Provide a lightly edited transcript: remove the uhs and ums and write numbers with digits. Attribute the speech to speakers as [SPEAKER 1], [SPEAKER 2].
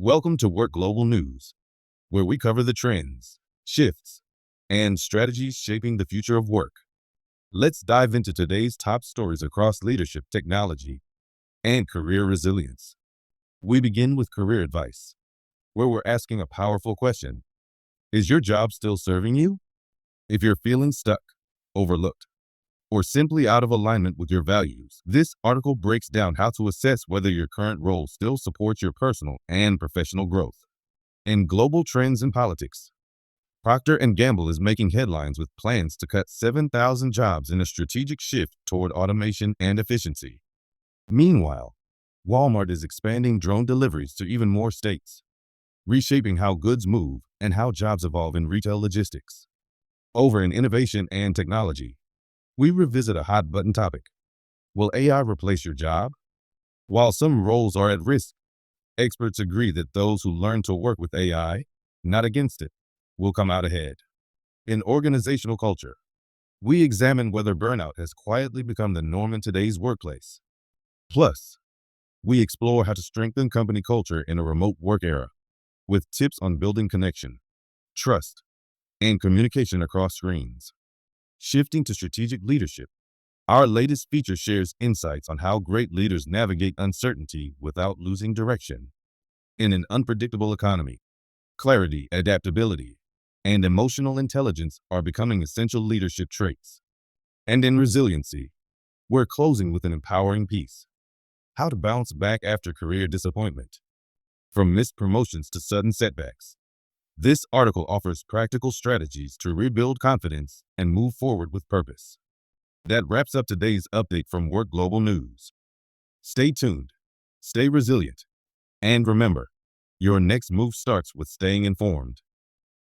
[SPEAKER 1] Welcome to WORxK Global News, where we cover the trends, shifts, and strategies shaping the future of work. Let's dive into today's top stories across leadership, technology, and career resilience. We begin with career advice, where we're asking a powerful question. Is your job still serving you? If you're feeling stuck, overlooked, or simply out of alignment with your values, this article breaks down how to assess whether your current role still supports your personal and professional growth. In global trends and politics, Procter & Gamble is making headlines with plans to cut 7,000 jobs in a strategic shift toward automation and efficiency. Meanwhile, Walmart is expanding drone deliveries to even more states, reshaping how goods move and how jobs evolve in retail logistics. Over in innovation and technology, we revisit a hot-button topic. Will AI replace your job? While some roles are at risk, experts agree that those who learn to work with AI, not against it, will come out ahead. In organizational culture, we examine whether burnout has quietly become the norm in today's workplace. Plus, we explore how to strengthen company culture in a remote work era, with tips on building connection, trust, and communication across screens. Shifting to strategic leadership, our latest feature shares insights on how great leaders navigate uncertainty without losing direction. In an unpredictable economy, clarity, adaptability, and emotional intelligence are becoming essential leadership traits. And in resiliency, we're closing with an empowering piece. How to bounce back after career disappointment. From missed promotions to sudden setbacks, this article offers practical strategies to rebuild confidence and move forward with purpose. That wraps up today's update from WORxK Global News. Stay tuned, stay resilient, and remember, your next move starts with staying informed.